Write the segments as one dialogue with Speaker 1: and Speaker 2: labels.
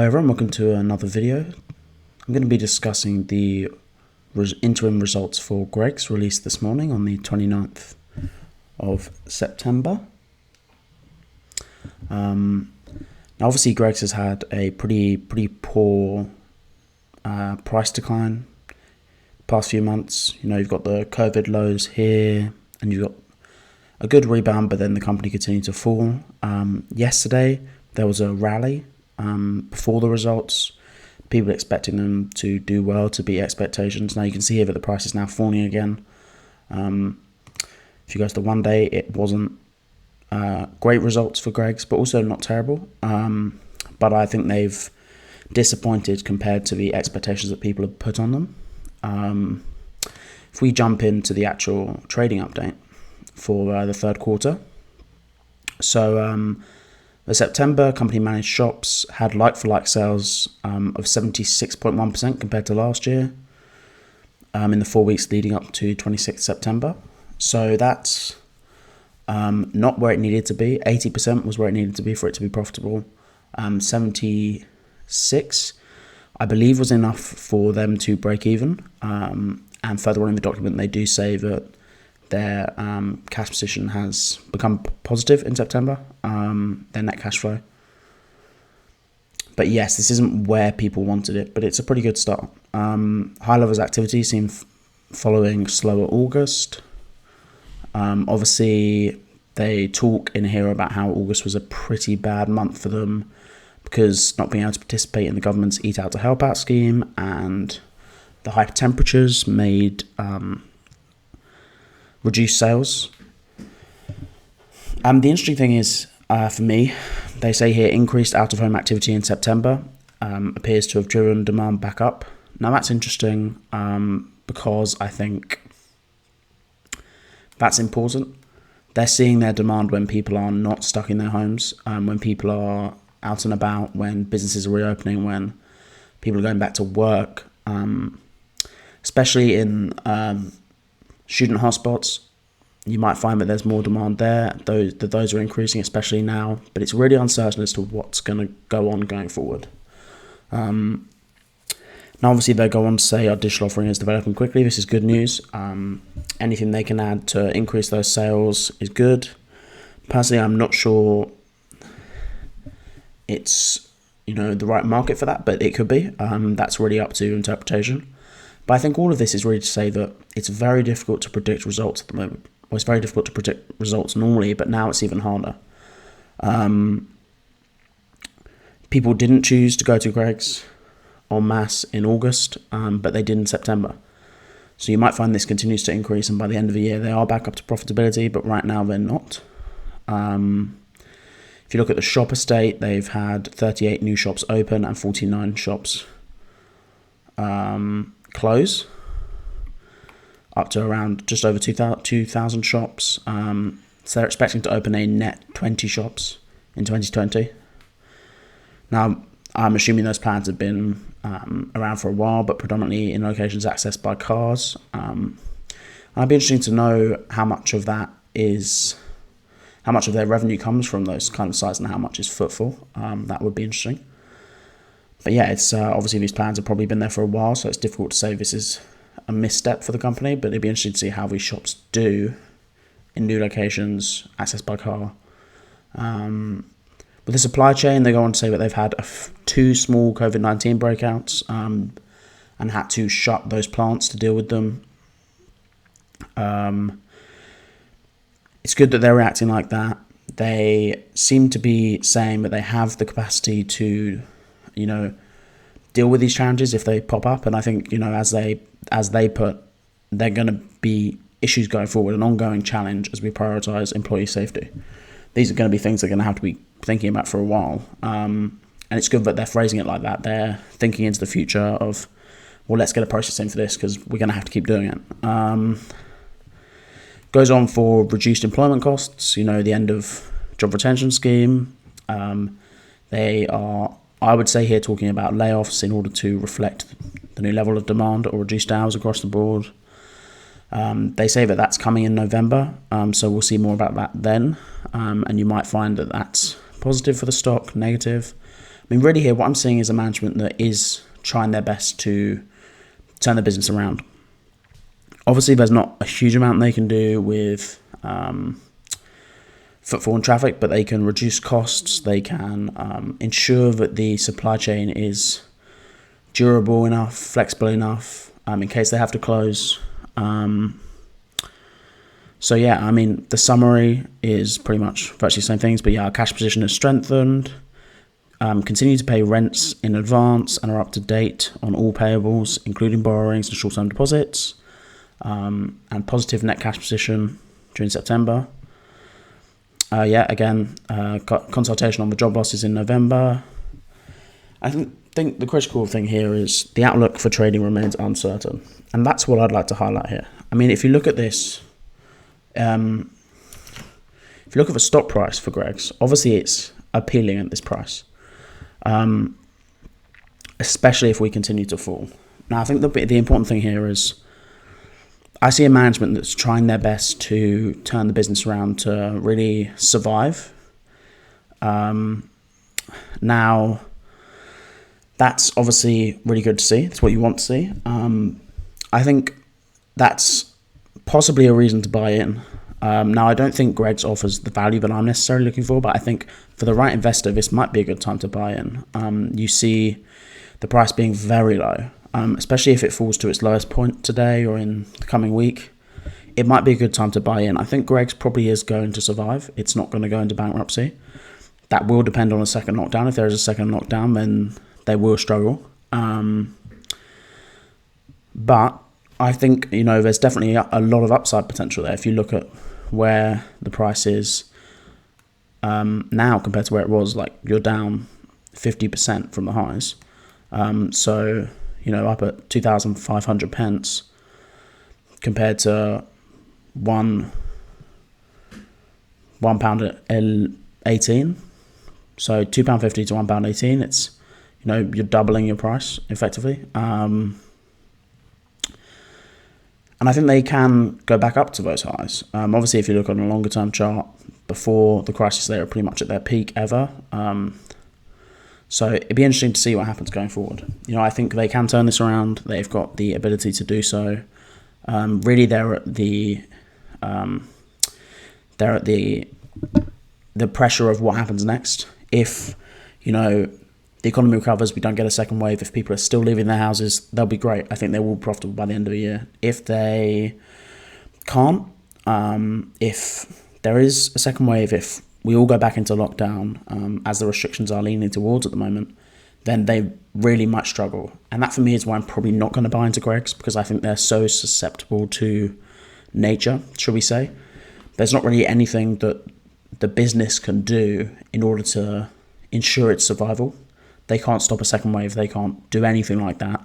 Speaker 1: Hi everyone, welcome to another video. I'm going to be discussing the interim results for Greggs released this morning on the 29th of September. Now obviously Greggs has had a pretty poor price decline past few months. You know, you've got the COVID lows here and you've got a good rebound, but then the company continued to fall. Yesterday there was a rally before the results, people expecting them to do well, to beat expectations. Now you can see here that the price is now falling again. If you go to the 1 day, it wasn't great results for Greggs, but also not terrible. But I think they've disappointed compared to the expectations that people have put on them. If we jump into the actual trading update for the third quarter, so the September company managed shops had like-for-like sales of 76.1% compared to last year in the 4 weeks leading up to 26th September. So that's not where it needed to be. 80% was where it needed to be for it to be profitable. 76, I believe, was enough for them to break even. And further on in the document, they do say that their cash position has become positive in September, their net cash flow. But yes, this isn't where people wanted it, but it's a pretty good start. High levels of activity seem following slower August. Obviously, they talk in here about how August was a pretty bad month for them because not being able to participate in the government's Eat Out to Help Out scheme and the high temperatures made reduced sales. The interesting thing is, for me, they say here increased out-of-home activity in September appears to have driven demand back up. Now that's interesting because I think that's important. They're seeing their demand when people are not stuck in their homes, when people are out and about, when businesses are reopening, when people are going back to work, especially in student hotspots. You might find that there's more demand there. Those are increasing, especially now. But it's really uncertain as to what's going to go on going forward. Now, obviously, they go on to say our digital offering is developing quickly. This is good news. Anything they can add to increase those sales is good. Personally, I'm not sure it's the right market for that, but it could be. That's really up to interpretation. But I think all of this is really to say that it's very difficult to predict results at the moment. Well, it's very difficult to predict results normally, but now it's even harder. People didn't choose to go to Greggs en masse in August, but they did in September. So you might find this continues to increase, and by the end of the year, they are back up to profitability, but right now they're not. If you look at the shop estate, they've had 38 new shops open and 49 shops close, up to around just over 2,000 shops. So they're expecting to open a net 20 shops in 2020. Now, I'm assuming those plans have been around for a while, but predominantly in locations accessed by cars. I'd be interested to know how much of their revenue comes from those kind of sites and how much is footfall. That would be interesting. But yeah, it's obviously these plans have probably been there for a while, so it's difficult to say this is a misstep for the company, but it'd be interesting to see how these shops do in new locations, accessed by car. With the supply chain, they go on to say that they've had two small COVID-19 breakouts and had to shut those plants to deal with them. It's good that they're reacting like that. They seem to be saying that they have the capacity to deal with these challenges if they pop up. And I think, as they put, they're going to be issues going forward, an ongoing challenge as we prioritize employee safety. These are going to be things they're going to have to be thinking about for a while. And it's good that they're phrasing it like that. They're thinking into the future of, well, let's get a process in for this because we're going to have to keep doing it. Goes on for reduced employment costs, the end of job retention scheme. They are, I would say here, talking about layoffs in order to reflect the new level of demand or reduced hours across the board. They say that that's coming in November, so we'll see more about that then. And you might find that that's positive for the stock, negative. mean, really here, what I'm seeing is a management that is trying their best to turn the business around. Obviously, there's not a huge amount they can do with footfall and traffic, but they can reduce costs. They can ensure that the supply chain is durable enough, flexible enough, in case they have to close. So yeah, I mean, the summary is pretty much virtually the same things, but yeah, our cash position is strengthened, continue to pay rents in advance and are up to date on all payables, including borrowings and short-term deposits, and positive net cash position during September. Again, got consultation on the job losses in November. I think the critical thing here is the outlook for trading remains uncertain. And that's what I'd like to highlight here. I mean, if you look at this, if you look at the stock price for Greggs, obviously it's appealing at this price, especially if we continue to fall. Now, I think the important thing here is I see a management that's trying their best to turn the business around to really survive. Now, that's obviously really good to see. It's what you want to see. I think that's possibly a reason to buy in. Now, I don't think Greggs offers the value that I'm necessarily looking for, but I think for the right investor, this might be a good time to buy in. You see the price being very low. Especially if it falls to its lowest point today or in the coming week, it might be a good time to buy in. I think Greggs probably is going to survive. It's not going to go into bankruptcy. That will depend on a second lockdown. If there is a second lockdown, then they will struggle. But I think, there's definitely a lot of upside potential there. If you look at where the price is now compared to where it was, like you're down 50% from the highs. So up at 2,500 pence compared to £1 £1.18. So £2.50 to £1.18. It's, you're doubling your price effectively. And I think they can go back up to those highs. Obviously, if you look on a longer term chart, before the crisis, they were pretty much at their peak ever. So it'd be interesting to see what happens going forward. I think they can turn this around. They've got the ability to do so. Really, they're at the pressure of what happens next. If the economy recovers, we don't get a second wave. If people are still leaving their houses, they'll be great. I think they will be profitable by the end of the year. If they can't, if there is a second wave, if we all go back into lockdown, as the restrictions are leaning towards at the moment, then they really might struggle. And that for me is why I'm probably not going to buy into Greggs, because I think they're so susceptible to nature, shall we say. There's not really anything that the business can do in order to ensure its survival. They can't stop a second wave. They can't do anything like that.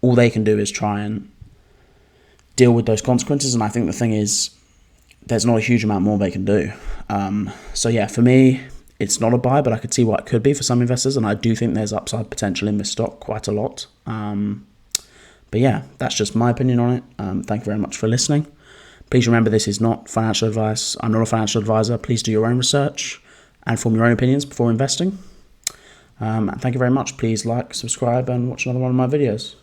Speaker 1: All they can do is try and deal with those consequences. And I think the thing is, there's not a huge amount more they can do. So yeah, for me, it's not a buy, but I could see what it could be for some investors. And I do think there's upside potential in this stock quite a lot. But yeah, that's just my opinion on it. Thank you very much for listening. Please remember, this is not financial advice. I'm not a financial advisor. Please do your own research and form your own opinions before investing. And thank you very much. Please like, subscribe, and watch another one of my videos.